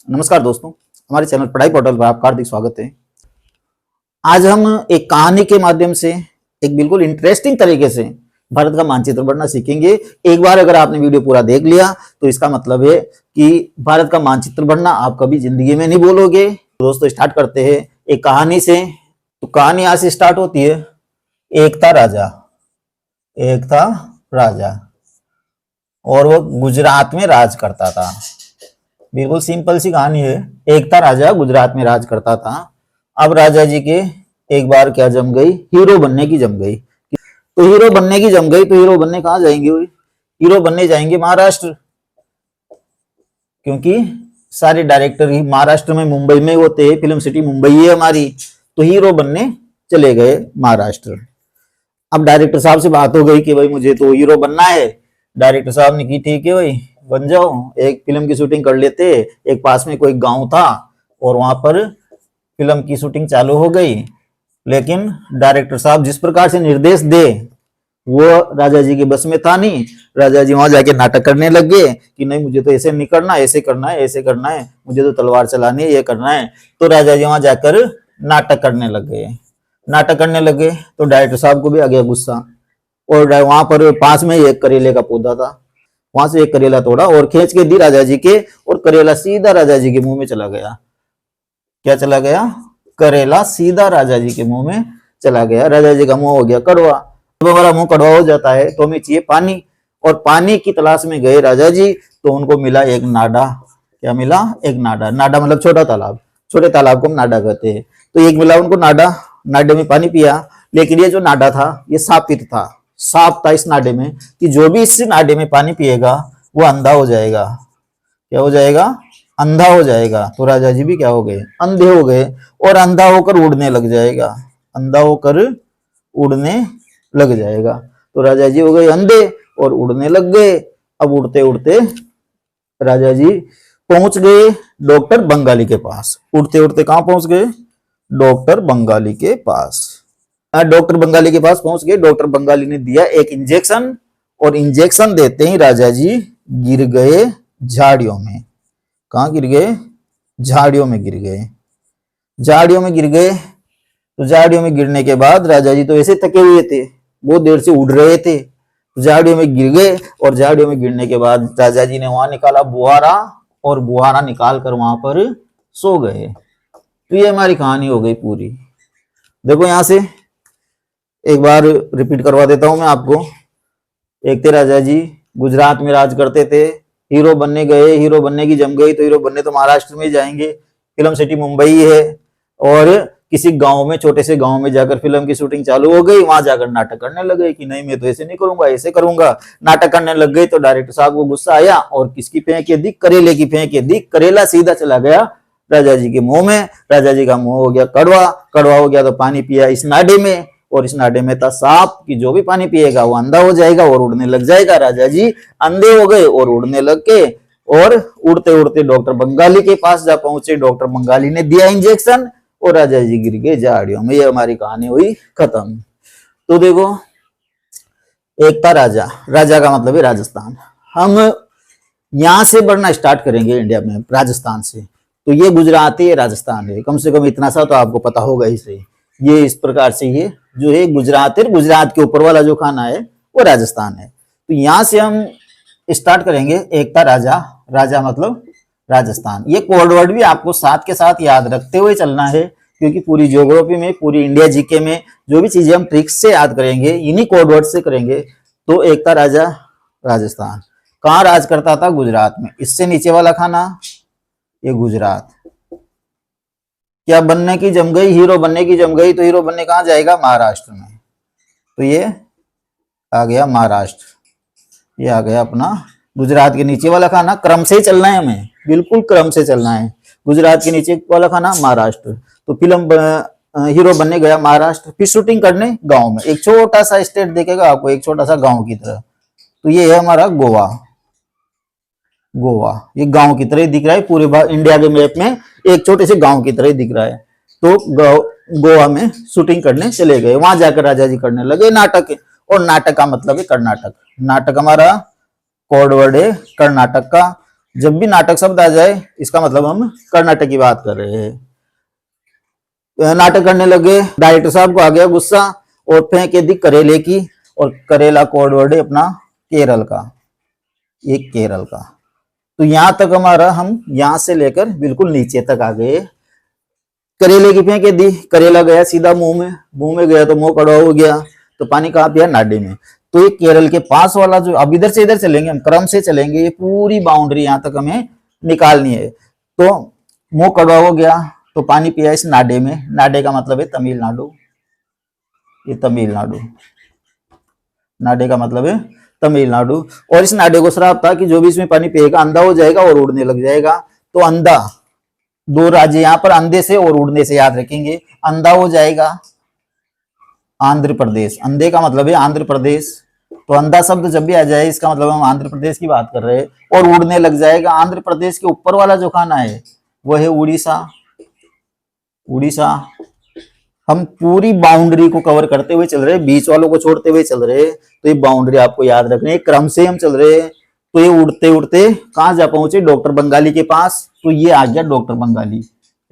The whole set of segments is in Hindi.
नमस्कार दोस्तों, हमारे चैनल पढ़ाई पोर्टल पर आपका हार्दिक स्वागत है। आज हम एक कहानी के माध्यम से एक बिल्कुल इंटरेस्टिंग तरीके से भारत का मानचित्र बनना सीखेंगे। एक बार अगर आपने वीडियो पूरा देख लिया तो इसका मतलब है कि भारत का मानचित्र बनना आप कभी जिंदगी में नहीं भूलोगे। दोस्तों स्टार्ट करते हैं एक कहानी से। तो कहानी यहाँ से स्टार्ट होती है। एक था राजा और वो गुजरात में राज करता था। बिल्कुल सिंपल सी कहानी है। एक था राजा, गुजरात में राज करता था। अब राजा जी के एक बार क्या जम गई, हीरो बनने की जम गई। तो हीरो बनने की जम गई तो हीरो बनने कहाँ जाएंगे? हीरो बनने जाएंगे महाराष्ट्र, क्योंकि सारे डायरेक्टर ही महाराष्ट्र में, मुंबई में होते हैं। फिल्म सिटी मुंबई है हमारी। तो हीरो बनने चले गए महाराष्ट्र। अब डायरेक्टर साहब से बात हो गई कि भाई मुझे तो हीरो बनना है। डायरेक्टर साहब ने की ठीक है भाई बन जाओ, एक फिल्म की शूटिंग कर लेते। एक पास में कोई गांव था और वहां पर फिल्म की शूटिंग चालू हो गई। लेकिन डायरेक्टर साहब जिस प्रकार से निर्देश दे वो राजा जी के बस में था नहीं। राजा जी वहां जाके नाटक करने लग गए कि नहीं मुझे तो ऐसे नहीं करना, ऐसे करना है, ऐसे करना है, मुझे तो तलवार चलानी है, ये करना है। तो राजा जी वहां जाकर नाटक करने लग गए। तो डायरेक्टर साहब को भी आ गया गुस्सा। और वहां पर पास में एक करेले का पौधा था, वहां से एक करेला तोड़ा और खींच के दी राजा जी के, और करेला सीधा राजा जी के मुंह में चला गया। क्या चला गया? करेला सीधा राजा जी के मुंह में चला गया। राजा जी का मुंह हो गया कड़वा। जब हमारा मुंह कड़वा हो जाता है तो हमें चाहिए पानी, और पानी की तलाश में गए राजा जी। तो उनको मिला एक नाडा। क्या मिला? एक नाडा। नाडा मतलब छोटा तालाब, छोटे तालाब को हम नाडा कहते हैं। तो एक मिला उनको नाडा, नाडे में पानी पिया। लेकिन ये जो नाडा था ये सापित था, साफ था इस नाडे में कि जो भी इस नाडे में पानी पिएगा वो अंधा हो जाएगा। क्या हो जाएगा? अंधा हो जाएगा। तो राजा जी भी क्या हो गए? अंधे हो गए, और अंधा होकर उड़ने लग जाएगा। अंधा होकर उड़ने लग जाएगा। तो राजा जी हो गए अंधे और उड़ने लग गए। अब उड़ते उड़ते राजा जी पहुंच गए डॉक्टर बंगाली के पास। उड़ते उड़ते कहां पहुंच गए? डॉक्टर बंगाली के पास। डॉक्टर बंगाली के पास पहुंच गए। डॉक्टर बंगाली ने दिया एक इंजेक्शन, और इंजेक्शन देते ही राजा जी गिर गए झाड़ियों में। कहां गिर गए? झाड़ियों में गिर गए। झाड़ियों में गिर गए। तो झाड़ियों में गिरने के बाद राजा जी तो ऐसे थके हुए थे, बहुत देर से उड़ रहे थे। झाड़ियों में गिर गए, और झाड़ियों में गिरने के बाद राजा जी ने वहां निकाला बुहारा, और बुहारा निकाल कर वहां पर सो गए। तो ये हमारी कहानी हो गई पूरी। देखो यहां से एक बार रिपीट करवा देता हूं मैं आपको। एक थे राजा जी, गुजरात में राज करते थे। हीरो बनने गए, हीरो बनने की जम गई। तो हीरो बनने तो महाराष्ट्र में जाएंगे, फिल्म सिटी मुंबई है। और किसी गांव में, छोटे से गांव में जाकर फिल्म की शूटिंग चालू हो गई। वहां जाकर नाटक करने लगे कि नहीं मैं तो ऐसे नहीं करूंगा, ऐसे करूंगा। नाटक करने लग गए तो डायरेक्टर साहब को गुस्सा आया और किसकी फेंके दी? करेले की फेंके दी। करेला सीधा चला गया राजा जी के मुंह में। राजा जी का मुंह हो गया कड़वा। कड़वा हो गया तो पानी पिया इस नाडे में, और इस नाडे में था सांप कि जो भी पानी पिएगा वो अंधा हो जाएगा और उड़ने लग जाएगा। राजा जी अंधे हो गए और उड़ने लग गए। और उड़ते उड़ते डॉक्टर बंगाली के पास जा पहुंचे। डॉक्टर बंगाली ने दिया इंजेक्शन और राजा जी गिर गए झाड़ियों में। ये हमारी कहानी हुई खत्म। तो देखो एक था राजा, राजा का मतलब है राजस्थान। हम यहां से बढ़ना स्टार्ट करेंगे इंडिया में, राजस्थान से। तो ये गुजरात है, ये राजस्थान है। कम से कम इतना सा तो आपको पता होगा ही से। ये इस प्रकार से ये जो है गुजरात है, गुजरात के ऊपर वाला जो खाना है वो राजस्थान है। तो यहां से हम स्टार्ट करेंगे। एक था राजा, राजा मतलब राजस्थान। ये कोड वर्ड भी आपको साथ के साथ याद रखते हुए चलना है, क्योंकि पूरी ज्योग्राफी में, पूरी इंडिया जीके में जो भी चीजें हम ट्रिक्स से याद करेंगे इन्हीं कोड वर्ड से करेंगे। तो एक था राजा, राजस्थान। कहां राज करता था? गुजरात में। इससे नीचे वाला खाना ये गुजरात। क्या बनने की जम गई? हीरो बनने की जम गई। तो हीरो बनने कहां जाएगा? महाराष्ट्र में। तो ये आ गया महाराष्ट्र, ये आ गया अपना गुजरात के नीचे वाला खाना। क्रम से ही चलना है हमें, बिल्कुल क्रम से चलना है। गुजरात के नीचे वाला खाना महाराष्ट्र। तो फिल्म हीरो बनने गया महाराष्ट्र, फिर शूटिंग करने गांव में। एक छोटा सा स्टेट देखेगा आपको, एक छोटा सा गांव की तरह। तो ये है हमारा गोवा। गोवा ये गांव की तरह दिख रहा है पूरे इंडिया के मैप में, एक छोटे से गांव की तरह दिख रहा है। तो गोवा में शूटिंग करने चले गए। वहां जाकर राजा जी करने लगे नाटक। और नाटक का मतलब है कर्नाटक। नाटक हमारा कोड वर्ड है कर्नाटक का। जब भी नाटक शब्द आ जाए इसका मतलब हम कर्नाटक की बात कर रहे हैं। नाटक करने लगे, डायरेक्टर साहब को आ गया गुस्सा और फेंके दी करेले की, और करेला कोड वर्ड है अपना केरल का, ये केरल का। तो यहां तक हमारा, हम यहां से लेकर बिल्कुल नीचे तक आ गए। करेले की फेंके दी, करेला गया सीधा मुंह में गया तो मुंह कड़वा हो गया, तो पानी कहाँ पिया, नाडे में। तो ये केरल के पास वाला जो, अब इधर से इधर चलेंगे, हम क्रम से चलेंगे, ये पूरी बाउंड्री यहां तक हमें निकालनी है। तो मुंह कड़वा हो गया तो पानी पिया इस नाडे में, नाडे का मतलब है तमिलनाडु, ये तमिलनाडु, नाडे का मतलब है तमिलनाडु। और इस नाडे को श्राप था कि जो भी इसमें पानी पिएगा अंधा हो जाएगा और उड़ने लग जाएगा। तो अंधा, दो राज्य यहां पर अंधे से और उड़ने से याद रखेंगे। अंधा हो जाएगा आंध्र प्रदेश, अंधे का मतलब है आंध्र प्रदेश। तो अंधा शब्द जब भी आ जाए इसका मतलब हम आंध्र प्रदेश की बात कर रहे हैं। और उड़ने लग जाएगा, आंध्र प्रदेश के ऊपर वाला जो खाना है वो है उड़ीसा, उड़ीसा। हम पूरी बाउंड्री को कवर करते हुए चल रहे हैं, बीच वालों को छोड़ते हुए चल रहे हैं। तो ये बाउंड्री आपको याद रखनी है, क्रम से हम चल रहे हैं। तो ये उड़ते उड़ते कहां जा पहुंचे, डॉक्टर बंगाली के पास। तो ये आ गया डॉक्टर बंगाली,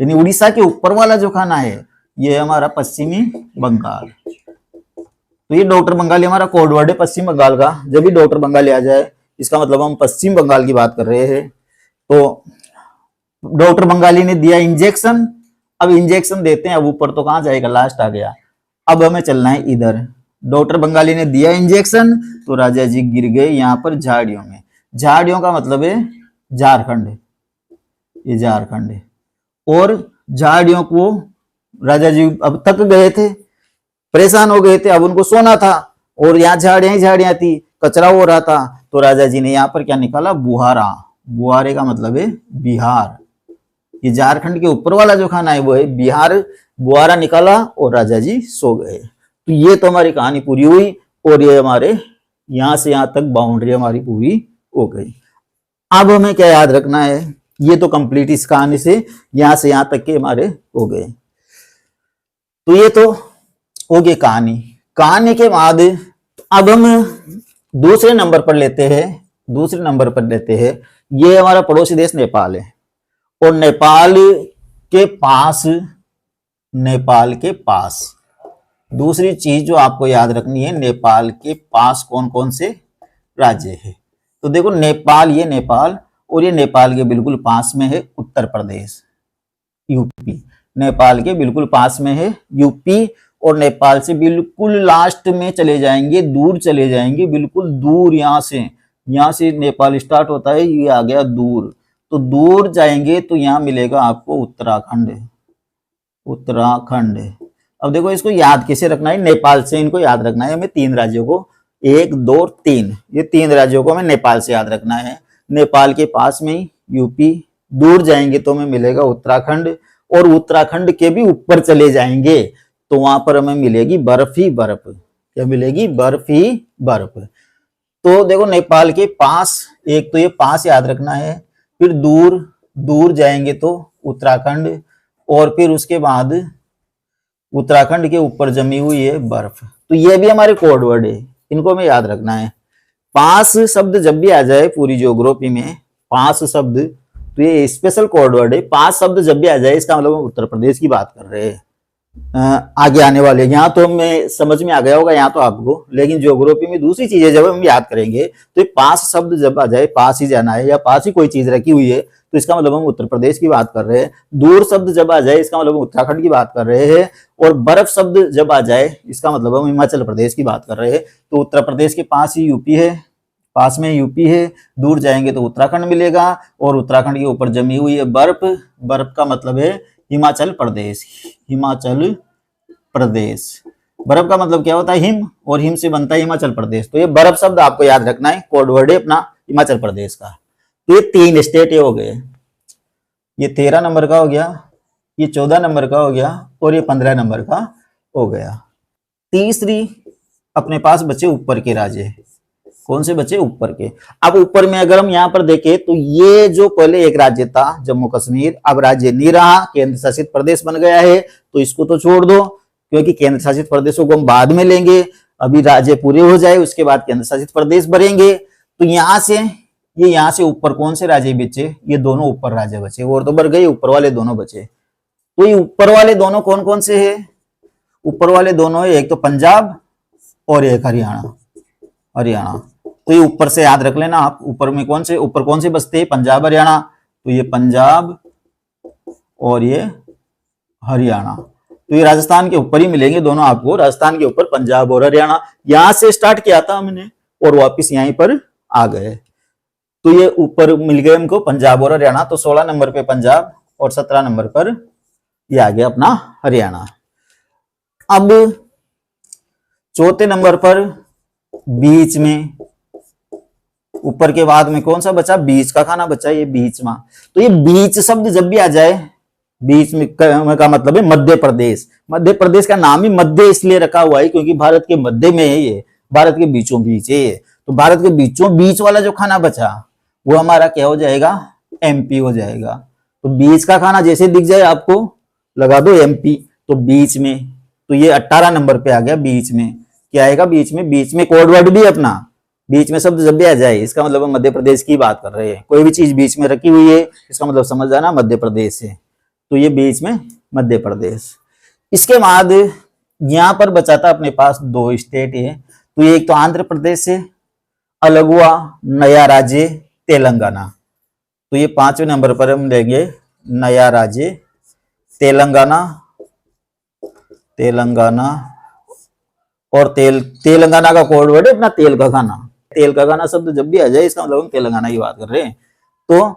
यानी उड़ीसा के ऊपर वाला जो खाना है ये हमारा पश्चिमी बंगाल। तो ये डॉक्टर बंगाली हमारा कोड वर्ड है पश्चिम बंगाल का। जब भी डॉक्टर बंगाली आ जाए इसका मतलब हम पश्चिम बंगाल की बात कर रहे हैं। तो डॉक्टर बंगाली ने दिया इंजेक्शन, अब इंजेक्शन देते हैं, अब ऊपर तो कहां जाएगा, लास्ट आ गया। अब हमें चलना है इधर। डॉक्टर बंगाली ने दिया इंजेक्शन तो राजा जी गिर गए यहां पर झाड़ियों में। झाड़ियों का मतलब है झारखंड, ये झारखंड है। और झाड़ियों को राजा जी अब थक गए थे, परेशान हो गए थे, अब उनको सोना था और यहाँ झाड़ियां ही झाड़ियां थी, कचरा हो रहा था। तो राजा जी ने यहाँ पर क्या निकाला, बुहारा, बुहारे का मतलब है बिहार। ये झारखंड के ऊपर वाला जो खाना है वो है बिहार। बुहारा निकाला और राजा जी सो गए। तो ये तो हमारी कहानी पूरी हुई और ये हमारे यहां से यहां तक बाउंड्री हमारी पूरी हो गई। अब हमें क्या याद रखना है, ये तो कंप्लीट इस कहानी से यहां तक के हमारे हो गए। तो ये तो हो गई कहानी। कहानी के बाद अब हम दूसरे नंबर पर लेते हैं, ये हमारा पड़ोसी देश नेपाल है। और नेपाल के पास दूसरी चीज जो आपको याद रखनी है, नेपाल के पास कौन कौन से राज्य है। तो देखो नेपाल, ये नेपाल, और ये नेपाल के बिल्कुल पास में है उत्तर प्रदेश, यूपी। नेपाल के बिल्कुल पास में है यूपी, और नेपाल से बिल्कुल लास्ट में चले जाएंगे, दूर चले जाएंगे, बिल्कुल दूर। यहाँ से नेपाल स्टार्ट होता है, ये आ गया दूर। तो दूर जाएंगे तो यहाँ मिलेगा आपको उत्तराखंड। अब देखो इसको याद कैसे रखना है, नेपाल से इनको याद रखना है हमें, 3 राज्यों को, 1 2 3, ये 3 राज्यों को हमें नेपाल से याद रखना है। नेपाल के पास में ही यूपी, दूर जाएंगे तो हमें मिलेगा उत्तराखंड, और उत्तराखंड के भी ऊपर चले जाएंगे तो वहां पर हमें मिलेगी बर्फ ही बर्फ। क्या मिलेगी, बर्फ ही बर्फ। तो देखो नेपाल के पास, एक तो ये पास याद रखना है, फिर दूर जाएंगे तो उत्तराखंड, और फिर उसके बाद उत्तराखंड के ऊपर जमी हुई है बर्फ। तो ये भी हमारे कोड वर्ड है, इनको हमें याद रखना है। पास शब्द जब भी आ जाए पूरी ज्योग्राफी में, पास शब्द, तो ये स्पेशल कोड वर्ड है। पास शब्द जब भी आ जाए इसका मतलब हम उत्तर प्रदेश की बात कर रहे हैं। आगे आने वाले, यहाँ तो हमें समझ में आ गया होगा यहाँ तो आपको, लेकिन ज्योग्राफी में दूसरी चीजें जब हम याद करेंगे तो ये पास शब्द जब आ जाए, पास ही जाना है या पास ही कोई चीज रखी हुई है तो इसका मतलब हम उत्तर प्रदेश की बात कर रहे हैं। दूर शब्द जब आ जाए इसका मतलब हम उत्तराखंड की बात कर रहे हैं। और बर्फ शब्द जब आ जाए इसका मतलब हम हिमाचल प्रदेश की बात कर रहे हैं। तो उत्तर प्रदेश के पास ही यूपी है, पास में यूपी है, दूर जाएंगे तो उत्तराखंड मिलेगा, और उत्तराखंड के ऊपर जमी हुई है बर्फ। बर्फ का मतलब है हिमाचल प्रदेश, हिमाचल प्रदेश। बर्फ का मतलब क्या होता है, हिम, और हिम से बनता है हिमाचल प्रदेश। तो ये बर्फ शब्द आपको याद रखना है, कोड वर्ड है अपना हिमाचल प्रदेश का। तो ये 3 स्टेट हो गए, ये 13 नंबर का हो गया, ये 14 नंबर का हो गया, और ये 15 नंबर का हो गया। तीसरी अपने पास बचे ऊपर के राज्य। कौन से बचे, ऊपर के। अब ऊपर में अगर हम यहाँ पर देखें तो ये जो पहले एक राज्य था जम्मू कश्मीर, अब राज्य नहीं रहा, केंद्र शासित प्रदेश बन गया है। तो इसको तो छोड़ दो, क्योंकि केंद्र शासित प्रदेशों को हम बाद में लेंगे, अभी राज्य पूरे हो जाए उसके बाद केंद्र शासित प्रदेश बनेंगे। तो यहाँ से ये यहाँ से ऊपर कौन से राज्य बचे, ये दोनों ऊपर राज्य बचे, और तो बढ़ गए, ऊपर वाले दोनों बचे। तो ये ऊपर वाले दोनों कौन कौन से है, ऊपर वाले दोनों है एक तो पंजाब और एक हरियाणा। हरियाणा तो ये ऊपर से याद रख लेना आप, ऊपर में कौन से, ऊपर कौन से बसते हैं, पंजाब हरियाणा। तो ये पंजाब और ये हरियाणा, तो ये राजस्थान के ऊपर ही मिलेंगे दोनों आपको, राजस्थान के ऊपर पंजाब और हरियाणा। यहां से स्टार्ट किया था हमने और वापिस यहीं पर आ गए, तो ये ऊपर मिल गए हमको पंजाब और हरियाणा। तो 16 नंबर पे पंजाब और 17 नंबर पर ये आ गया अपना हरियाणा। अब चौथे नंबर पर बीच में, ऊपर के बाद में कौन सा बचा, बीच का खाना बचा, ये बीच में। तो ये बीच शब्द जब भी आ जाए, बीच में का मतलब है मध्य प्रदेश। मध्य प्रदेश का नाम ही मध्य इसलिए रखा हुआ है क्योंकि भारत के मध्य में है ये, भारत के बीचों बीच है ये। तो भारत के बीचों बीच वाला जो खाना बचा वो हमारा क्या हो जाएगा, एमपी हो जाएगा। तो बीच का खाना जैसे दिख जाए आपको लगा दो एमपी, तो बीच में, तो ये 18 नंबर पे आ गया बीच में। क्या आएगा बीच में, बीच में कोड वर्ड भी अपना, बीच में शब्द जब भी आ जाए इसका मतलब हम मध्य प्रदेश की बात कर रहे हैं। कोई भी चीज बीच में रखी हुई है इसका मतलब समझ जाना मध्य प्रदेश है, तो ये बीच में मध्य प्रदेश। इसके बाद यहाँ पर बचा था अपने पास 2 स्टेट है, तो ये एक तो आंध्र प्रदेश है, अलग हुआ नया राज्य तेलंगाना। तो ये 5वें नंबर पर हम लेंगे नया राज्य तेलंगाना। तेलंगाना और तेलंगाना का कोड वर्ड है अपना तेल का खाना। तेल का खाना शब्द जब भी आ जाए इसका मतलब हम तेलंगाना की बात कर रहे हैं। तो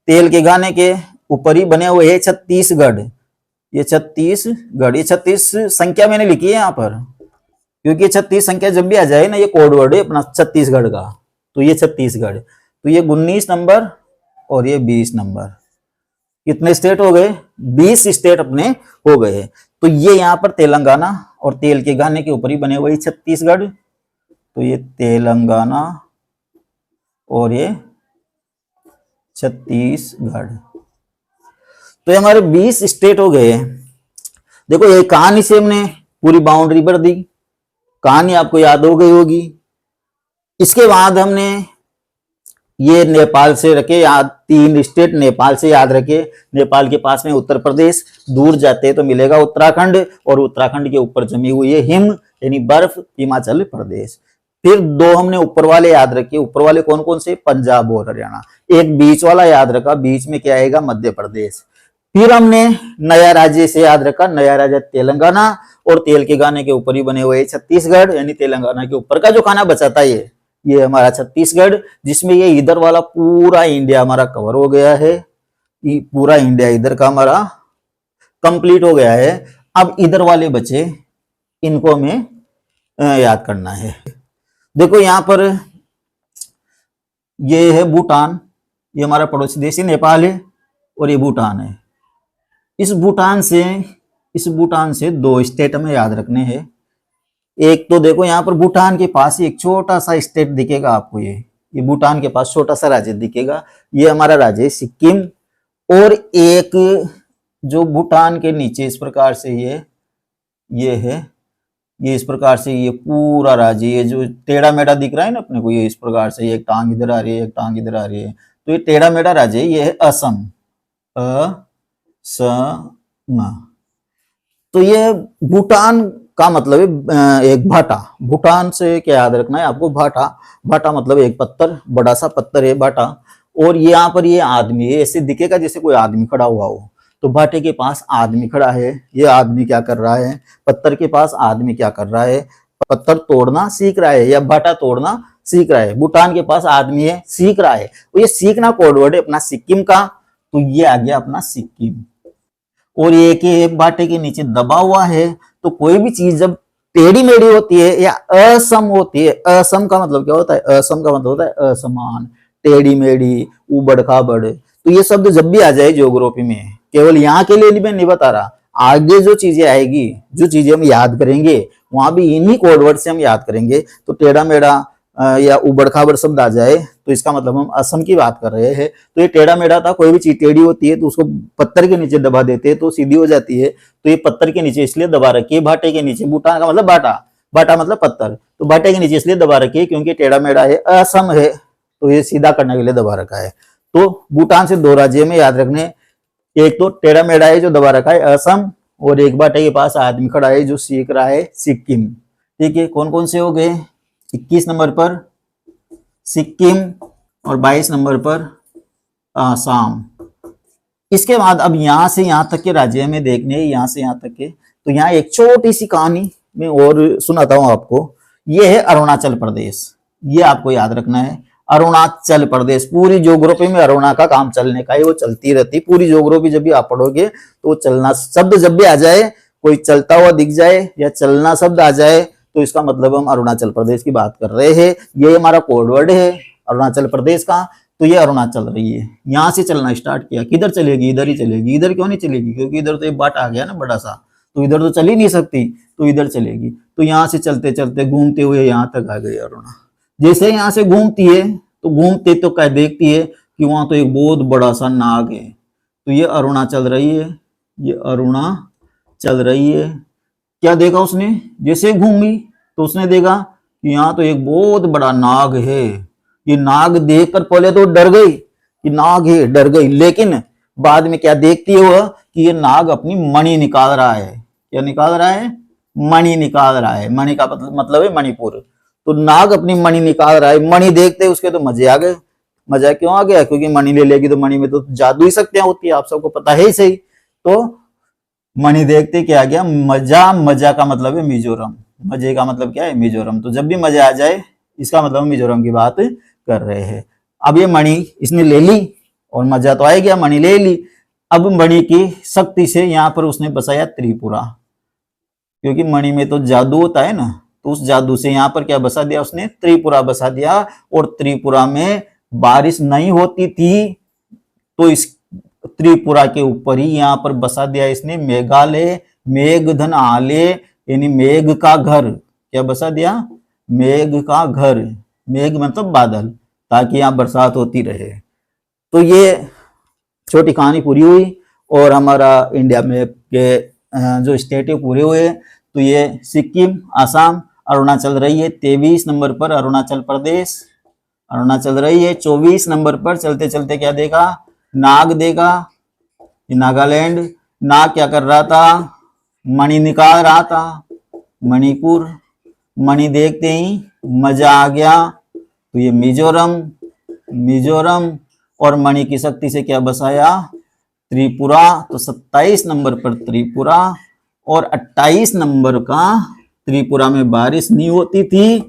तेल के गाने के ऊपर ही बने हुए है छत्तीसगढ़। ये छत्तीसगढ़, ये 36 संख्या मैंने लिखी है यहाँ पर क्योंकि 36 संख्या जब भी आ जाए ना ये कोड वर्ड है अपना छत्तीसगढ़ का। तो ये छत्तीसगढ़, तो ये 19 नंबर और ये 20 नंबर। कितने स्टेट हो गए, 20 स्टेट अपने हो गए। तो ये यहाँ पर तेलंगाना और तेल के गाने के ऊपर ही बने हुए छत्तीसगढ़। तो ये तेलंगाना और ये छत्तीसगढ़, तो ये हमारे 20 स्टेट हो गए। देखो ये कहानी से हमने पूरी बाउंड्री भर दी, कहानी आपको याद हो गई होगी। इसके बाद हमने ये नेपाल से रखे याद, 3 स्टेट नेपाल से याद रखे। नेपाल के पास में उत्तर प्रदेश, दूर जाते तो मिलेगा उत्तराखंड, और उत्तराखंड के ऊपर जमी हुई है हिम यानी बर्फ, हिमाचल प्रदेश। फिर 2 हमने ऊपर वाले याद रखे, ऊपर वाले कौन कौन से, पंजाब और हरियाणा। एक बीच वाला याद रखा, बीच में क्या आएगा, मध्य प्रदेश। फिर हमने नया राज्य से याद रखा, नया राज्य तेलंगाना, और तेल के गाने के ऊपर ही बने हुए छत्तीसगढ़, यानी तेलंगाना के ऊपर का जो खाना बचा था ये हमारा छत्तीसगढ़, जिसमें ये इधर वाला पूरा इंडिया हमारा कवर हो गया है। पूरा इंडिया इधर का हमारा कंप्लीट हो गया है। अब इधर वाले बचे, इनको हमें याद करना है। देखो यहाँ पर ये है भूटान, ये हमारा पड़ोसी देश है, नेपाल है, और ये भूटान है। इस भूटान से 2 स्टेट हमें याद रखने हैं। एक तो देखो यहाँ पर भूटान के पास ही एक छोटा सा स्टेट दिखेगा आपको, ये भूटान के पास छोटा सा राज्य दिखेगा, ये हमारा राज्य है सिक्किम। और एक जो भूटान के नीचे इस प्रकार से ये है, ये इस प्रकार से ये पूरा राज्य, ये जो टेढ़ा मेढ़ा दिख रहा है ना अपने को, ये इस प्रकार से, ये एक टांग इधर आ रही है, एक टांग इधर आ रही है, तो ये टेढ़ा मेढ़ा राज्य है, ये है असम। तो ये भूटान का मतलब है एक भाटा। भूटान से क्या याद रखना है आपको, भाटा। भाटा मतलब एक पत्थर, बड़ा सा पत्थर है भाटा। और यहाँ पर ये आदमी है, ऐसे दिखेगा जैसे कोई आदमी खड़ा हुआ हो। तो भाटे के पास आदमी खड़ा है, ये आदमी क्या कर रहा है, पत्थर के पास आदमी क्या कर रहा है, पत्थर तोड़ना सीख रहा है या भाटा तोड़ना सीख रहा है। भूटान के पास आदमी है, सीख रहा है। तो ये सीखना कोड वर्ड है अपना सिक्किम का, तो ये आ गया अपना सिक्किम। और ये कि भाटे के नीचे दबा हुआ है, तो कोई भी चीज जब टेढ़ी मेढ़ी होती है या असम होती है, असम का मतलब क्या होता है, असम का मतलब होता है असमान, टेढ़ी मेढ़ी, उबड़ खाबड़। तो ये शब्द जब भी आ जाए ज्योग्राफी में, केवल यहाँ के लिए मैं नहीं बता रहा, आगे जो चीजें आएगी, जो चीजें हम याद करेंगे वहां भी इन्हीं कोडवर्ड से हम याद करेंगे। तो टेढ़ा मेढ़ा या उबड़ खाबड़ शब्द आ जाए तो इसका मतलब हम असम की बात कर रहे हैं। तो ये टेढ़ा मेढ़ा था, कोई भी चीज टेढ़ी होती है तो उसको पत्थर के नीचे दबा देते हैं तो सीधी हो जाती है। तो ये पत्थर के नीचे इसलिए दबा रखी है, भाटे के नीचे। भूटान का मतलब भाटा, भाटा मतलब पत्थर, तो भाटे के नीचे इसलिए दबा रखी है क्योंकि टेढ़ा मेढ़ा है, असम है। तो ये सीधा करने के लिए दबा रखा है। तो भूटान से 2 राज्य में याद रखने, एक तो टेढ़ा मेढ़ा है जो दबा रखा है असम, और एक बाटे के पास आदमी खड़ा है जो सीख रहा है सिक्किम। ठीक है, कौन कौन से हो गए? 21 नंबर पर सिक्किम और 22 नंबर पर आसाम। इसके बाद अब यहां से यहां तक के राज्य में देखने, यहां से यहां तक के, तो यहाँ एक छोटी सी कहानी में और सुनाता हूं आपको। ये है अरुणाचल प्रदेश, ये आपको याद रखना है। अरुणाचल प्रदेश, पूरी ज्योग्राफी में अरुणा का काम चलने का है, वो चलती रहती। पूरी ज्योग्राफी जब भी आप पढ़ोगे तो वो चलना शब्द जब भी आ जाए, कोई चलता हुआ दिख जाए या चलना शब्द आ जाए, तो इसका मतलब हम अरुणाचल प्रदेश की बात कर रहे हैं। ये हमारा कोड वर्ड है अरुणाचल प्रदेश का। तो ये अरुणाचल रही है, यहां से चलना स्टार्ट किया। किधर चलेगी? इधर ही चलेगी। इधर क्यों नहीं चलेगी? क्योंकि इधर तो एक बाट आ गया ना बड़ा सा, तो इधर तो चल ही नहीं सकती, तो इधर चलेगी। तो यहाँ से चलते चलते घूमते हुए यहाँ तक आ गई अरुणा। जैसे यहाँ से घूमती है तो घूमते तो क्या देखती है कि वहां तो एक बहुत बड़ा सा नाग है। तो ये अरुणा चल रही है, ये अरुणा चल रही है। क्या देखा उसने? जैसे घूमी तो उसने देखा कि यहाँ तो एक बहुत बड़ा नाग है। ये नाग देखकर पहले तो डर गई कि नाग है, डर गई। लेकिन बाद में क्या देखती है वह कि ये नाग अपनी मणि निकाल रहा है। क्या निकाल रहा है? मणि निकाल रहा है। मणि का मतलब है मणिपुर। तो नाग अपनी मणि निकाल रहा है। मणि देखते उसके तो मजे आ गए। मजा क्यों आ गया? क्योंकि मणि ले लेगी तो मणि में तो जादू ही शक्तियां होती है, आप सबको पता है ही सही। तो मणि देखते क्या गया? मजा। मजा का मतलब है मिजोरम। मजे का मतलब क्या है? मिजोरम। तो जब भी मजा आ जाए इसका मतलब मिजोरम की बात कर रहे हैं। अब ये मणि इसने ले ली और मजा तो आ गया, मणि ले ली। अब मणि की शक्ति से यहाँ पर उसने बसाया त्रिपुरा, क्योंकि मणि में तो जादू होता है ना। तो उस जादू से यहाँ पर क्या बसा दिया उसने? त्रिपुरा बसा दिया। और त्रिपुरा में बारिश नहीं होती थी, तो इस त्रिपुरा के ऊपर ही यहाँ पर बसा दिया इसने मेघालय। मेघधन आले यानी मेघ का घर। क्या बसा दिया? मेघ का घर। मेघ मतलब बादल, ताकि यहाँ बरसात होती रहे। तो ये छोटी कहानी पूरी हुई और हमारा इंडिया में के जो स्टेट है पूरे हुए। तो ये सिक्किम, आसाम, अरुणाचल रही है 23 नंबर पर अरुणाचल प्रदेश। अरुणाचल रही है 24 नंबर पर। चलते चलते क्या देखा? नाग देखा, नागालैंड। नाग क्या कर रहा था? मणि निकाल रहा था, मणिपुर। मणि देखते ही मजा आ गया, तो ये मिजोरम। मिजोरम और मणि की शक्ति से क्या बसाया? त्रिपुरा। तो 27 नंबर पर त्रिपुरा और 28 नंबर का त्रिपुरा में बारिश नहीं होती थी,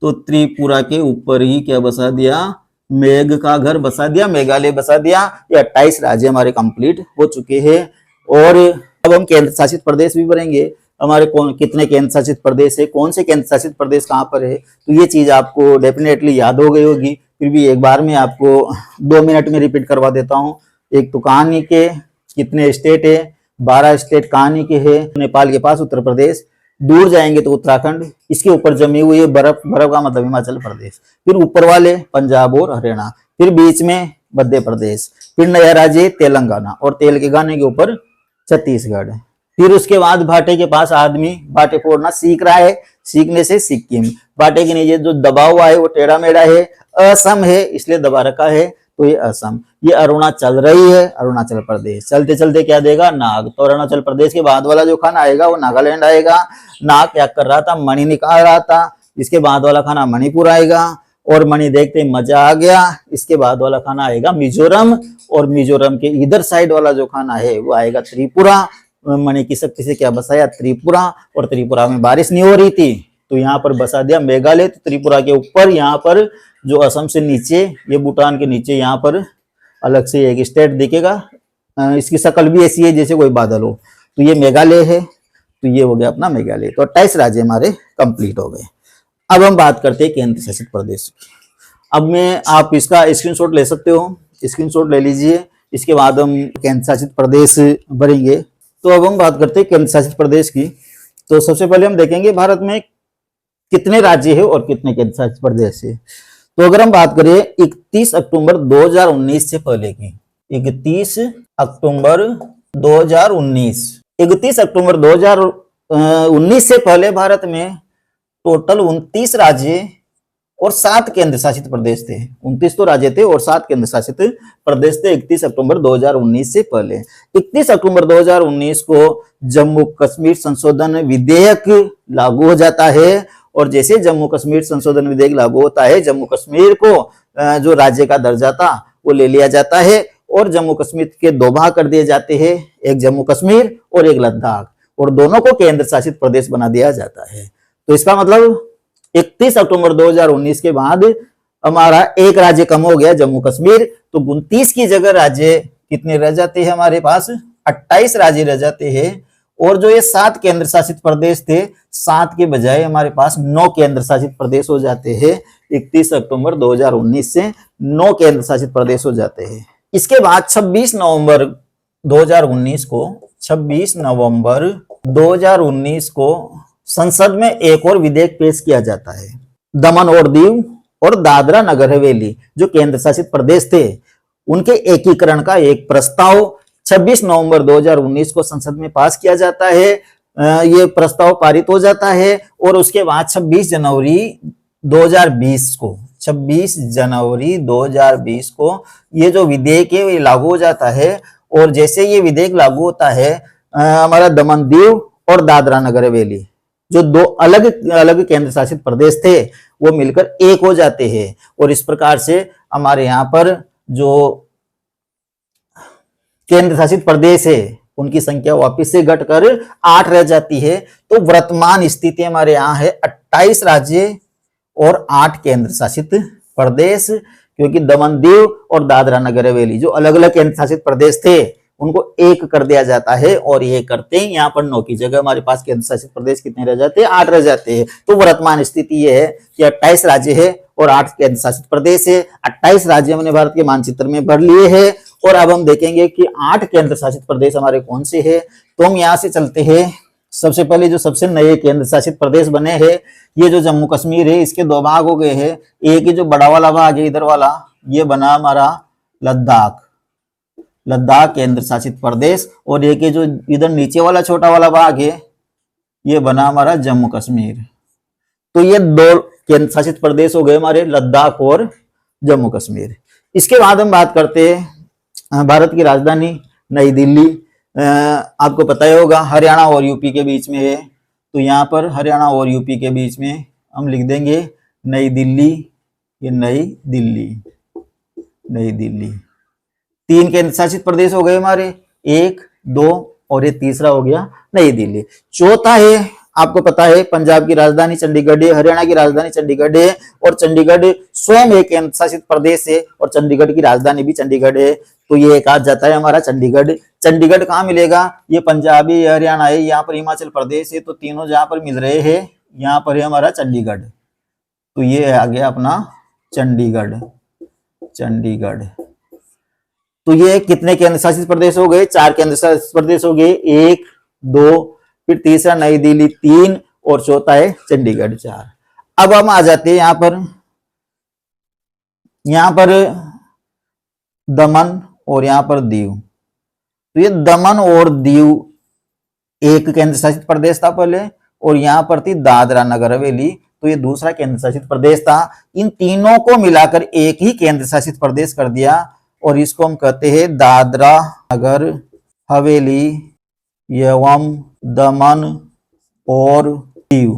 तो त्रिपुरा के ऊपर ही क्या बसा दिया? मेघ का घर बसा दिया, मेघालय बसा दिया। ये 28 राज्य हमारे कंप्लीट हो चुके हैं। और अब हम केंद्र शासित प्रदेश भी बढ़ेंगे। हमारे कितने केंद्र शासित प्रदेश है, कौन से केंद्र शासित प्रदेश कहाँ पर है, तो ये चीज आपको डेफिनेटली याद हो गई होगी। फिर भी एक बार में आपको 2 मिनट में रिपीट करवा देता हूँ। एक तो कहानी के कितने स्टेट है? 12 स्टेट कहानी के है। नेपाल के पास उत्तर प्रदेश, दूर जाएंगे तो उत्तराखंड, इसके ऊपर जमी हुई है बर्फ। बर्फ का मतलब हिमाचल प्रदेश। फिर ऊपर वाले पंजाब और हरियाणा, फिर बीच में मध्य प्रदेश, फिर नया राज्य तेलंगाना, और तेल के गाने के ऊपर छत्तीसगढ़। फिर उसके बाद भाटे के पास आदमी भाटे फोड़ना सीख रहा है, सीखने से सिक्किम। भाटे के नीचे जो दबा हुआ है वो टेढ़ा मेढ़ा है, असम है इसलिए दबा रखा है, तो ये असम। ये अरुणाचल रही है, अरुणाचल प्रदेश। चलते चलते क्या देगा? नाग। तो अरुणाचल प्रदेश के बाद वाला जो खाना आएगा वो नागालैंड आएगा। नाग क्या कर रहा था? मणि निकाल रहा था। इसके बाद वाला खाना मणिपुर आएगा, और मणि देखते मजा आ गया। इसके बाद वाला खाना आएगा मिजोरम, और मिजोरम के इधर साइड वाला जो खाना है वो आएगा त्रिपुरा। मणि की शक्ति से क्या बसाया? त्रिपुरा। और त्रिपुरा में बारिश नहीं हो रही थी, तो यहाँ पर बसा दिया मेघालय। तो त्रिपुरा के ऊपर यहाँ पर जो असम से नीचे, ये भूटान के नीचे यहाँ पर अलग से एक स्टेट दिखेगा। इसकी शक्ल भी ऐसी है जैसे कोई बादल हो, तो ये मेघालय है। तो ये हो गया अपना मेघालय। तो 28 राज्य हमारे कंप्लीट हो गए। अब हम बात करते हैं केंद्र शासित प्रदेश की। अब में आप इसका स्क्रीनशॉट ले सकते हो, स्क्रीनशॉट ले लीजिए। इसके बाद हम केंद्र शासित प्रदेश भरेंगे। तो अब हम बात करते हैं केंद्र शासित प्रदेश की। तो सबसे पहले हम देखेंगे भारत में कितने राज्य है और कितने केंद्र शासित प्रदेश है। तो अगर हम बात करें 31 अक्टूबर 2019 से पहले की, 31 अक्टूबर 2019, 31 अक्टूबर 2019 से पहले भारत में टोटल 29 राज्य और 7 केंद्र शासित प्रदेश थे। 29 तो राज्य थे और 7 केंद्र शासित प्रदेश थे 31 अक्टूबर 2019 से पहले। 31 अक्टूबर 2019 को जम्मू कश्मीर संशोधन विधेयक लागू हो जाता है और जैसे जम्मू कश्मीर संशोधन विधेयक लागू होता है, जम्मू कश्मीर को जो राज्य का दर्जा था वो ले लिया जाता है और जम्मू कश्मीर के 2 भाग कर दिए जाते हैं, एक जम्मू कश्मीर और एक लद्दाख, और दोनों को केंद्र शासित प्रदेश बना दिया जाता है। तो इसका मतलब 31 अक्टूबर 2019 के बाद हमारा एक राज्य कम हो गया, जम्मू कश्मीर। तो 29 की जगह राज्य कितने रह जाते हैं हमारे पास? 28 राज्य रह जाते हैं। और जो ये 7 केंद्र शासित प्रदेश थे, 7 के बजाय हमारे पास 9 केंद्र शासित प्रदेश हो जाते हैं। 31 अक्टूबर 2019 से 9 केंद्र शासित प्रदेश हो जाते हैं। इसके बाद 26 नवंबर 2019 को संसद में एक और विधेयक पेश किया जाता है। दमन और दीव और दादरा नगर हवेली जो केंद्र शासित प्रदेश थे, उनके एकीकरण का एक प्रस्ताव 26 नवंबर 2019 को संसद में पास किया जाता है। ये प्रस्ताव पारित हो जाता है और उसके बाद 26 जनवरी 2020 को ये जो विधेयक है ये लागू हो जाता है। और जैसे ये विधेयक लागू होता है, हमारा दमन दीव और दादरा नगर हवेली जो 2 अलग अलग केंद्र शासित प्रदेश थे वो मिलकर एक हो जाते हैं। और इस प्रकार से हमारे यहाँ पर जो केंद्र शासित प्रदेश है उनकी संख्या वापिस से घटकर 8 रह जाती है। तो वर्तमान स्थिति हमारे यहाँ है 28 राज्य और 8 केंद्र शासित प्रदेश, क्योंकि दमन दीव और दादरा नगर हवेली जो अलग अलग केंद्र शासित प्रदेश थे उनको एक कर दिया जाता है। और ये करते हैं यहाँ पर 9 की जगह हमारे पास केंद्र शासित प्रदेश कितने रह जाते हैं? 8 रह जाते हैं। तो वर्तमान स्थिति ये है कि 28 राज्य है और 8 केंद्र शासित प्रदेश है। 28 राज्य हमने भारत के मानचित्र में भर लिए हैं और अब हम देखेंगे कि 8 केंद्र शासित प्रदेश हमारे कौन से हैं। तो हम यहाँ से चलते हैं। सबसे पहले जो सबसे नए केंद्र शासित प्रदेश बने हैं, ये जो जम्मू कश्मीर है इसके 2 भाग हो गए हैं। एक ही जो बड़ा वाला भाग है इधर वाला, ये बना हमारा लद्दाख केंद्र शासित प्रदेश, और एक जो इधर नीचे वाला छोटा वाला भाग है ये बना हमारा जम्मू कश्मीर। तो ये 2 केंद्र शासित प्रदेश हो गए हमारे, लद्दाख और जम्मू कश्मीर। इसके बाद हम बात करते हैं भारत की राजधानी नई दिल्ली। आपको पता ही होगा हरियाणा और यूपी के बीच में है। तो यहाँ पर हरियाणा और यूपी के बीच में हम लिख देंगे नई दिल्ली। ये नई दिल्ली 3 केंद्र शासित प्रदेश हो गए हमारे, 1, 2 और ये तीसरा हो गया नई दिल्ली। चौथा है, आपको पता है पंजाब की राजधानी चंडीगढ़ है, हरियाणा की राजधानी चंडीगढ़ है और चंडीगढ़ स्वयं एक केंद्र शासित प्रदेश है और चंडीगढ़ की राजधानी भी चंडीगढ़ है। तो ये एक आज जाता है हमारा चंडीगढ़। चंडीगढ़ कहाँ मिलेगा? ये पंजाब है, हरियाणा है, यहाँ पर हिमाचल प्रदेश है। तो तीनों जहां पर मिल रहे हैं यहाँ पर है हमारा चंडीगढ़। तो ये आ गया अपना चंडीगढ़। तो ये कितने केंद्र शासित प्रदेश हो गए? 4 केंद्र शासित प्रदेश हो गए, 1, 2, फिर तीसरा नई दिल्ली 3 और चौथा है चंडीगढ़ 4। अब हम आ जाते हैं यहाँ पर दमन और यहाँ पर दीव। तो ये दमन और दीव एक केंद्र शासित प्रदेश था पहले, और यहाँ पर थी दादरा नगर हवेली, तो ये दूसरा केंद्र शासित प्रदेश था। इन तीनों को मिलाकर एक ही केंद्र शासित प्रदेश कर दिया और इसको हम कहते हैं दादरा नगर हवेली एवं दमन और दीव।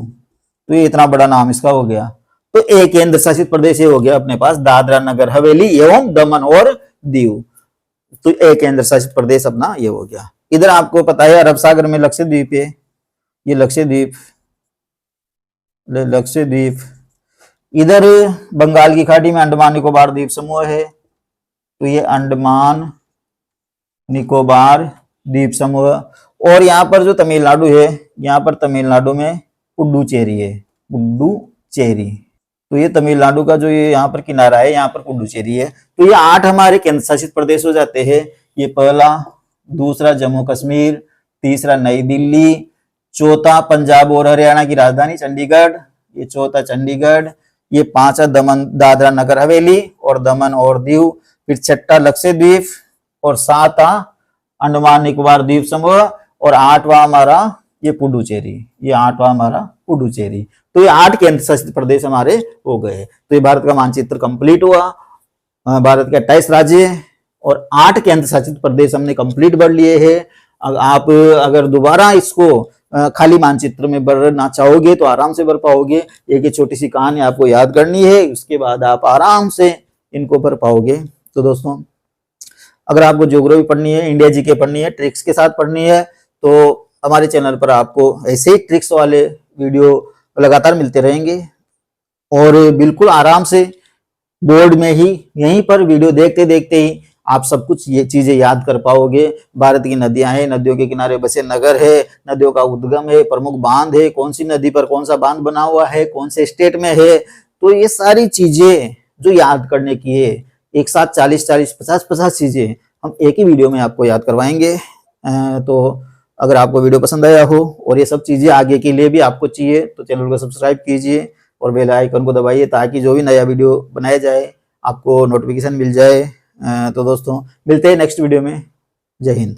तो ये इतना बड़ा नाम इसका हो गया। तो एक केंद्र शासित प्रदेश ये हो गया अपने पास दादरा नगर हवेली एवं दमन और दीव। तो एक केंद्र शासित प्रदेश अपना ये हो गया। इधर आपको पता है अरब सागर में लक्षद्वीप है, ये लक्षद्वीप। इधर बंगाल की खाड़ी में अंडमान निकोबार द्वीप समूह है, तो ये अंडमान निकोबार द्वीप समूह। और यहाँ पर जो तमिलनाडु है, यहाँ पर तमिलनाडु में पुडुचेरी है, पुडुचेरी। तो ये तमिलनाडु का जो ये यहाँ पर किनारा है, यहाँ पर पुडुचेरी है। तो ये 8 हमारे केंद्र शासित प्रदेश हो जाते हैं। ये पहला, दूसरा जम्मू कश्मीर, तीसरा नई दिल्ली, चौथा पंजाब और हरियाणा की राजधानी चंडीगढ़, ये चौथा चंडीगढ़, ये 5वां दमन दादरा नगर हवेली और दमन और दीव, फिर 6वां लक्षद्वीप और 7वां अंडमान निकोबार द्वीप समूह और 8वां हमारा ये पुडुचेरी, ये 8वां हमारा पुडुचेरी। तो ये 8 केंद्र शासित प्रदेश हमारे हो गए। तो ये भारत का मानचित्र कंप्लीट हुआ। भारत के 28 राज्य और 8 केंद्र शासित प्रदेश हमने कंप्लीट भर लिए हैं। आप अगर दोबारा इसको खाली मानचित्र में भरना चाहोगे तो आराम से भर पाओगे। एक छोटी सी कहानी आपको याद करनी है, उसके बाद आप आराम से इनको भर पाओगे। तो दोस्तों, अगर आपको ज्योग्राफी पढ़नी है, इंडिया जीके पढ़नी है, ट्रिक्स के साथ पढ़नी है, तो हमारे चैनल पर आपको ऐसे ही ट्रिक्स वाले वीडियो लगातार मिलते रहेंगे और बिल्कुल आराम से बोर्ड में ही यहीं पर वीडियो देखते देखते ही आप सब कुछ ये चीजें याद कर पाओगे। भारत की नदियां हैं, नदियों के किनारे बसे नगर है, नदियों का उद्गम है, प्रमुख बांध है, कौन सी नदी पर कौन सा बांध बना हुआ है, कौन से स्टेट में है। तो ये सारी चीजें जो याद करने की है, एक साथ 40-40, 50-50 चीजें हम एक ही वीडियो में आपको याद करवाएंगे। तो अगर आपको वीडियो पसंद आया हो और ये सब चीजें आगे के लिए भी आपको चाहिए तो चैनल को सब्सक्राइब कीजिए और बेल आइकन को दबाइए ताकि जो भी नया वीडियो बनाया जाए आपको नोटिफिकेशन मिल जाए। तो दोस्तों, मिलते हैं नेक्स्ट वीडियो में। जय हिंद।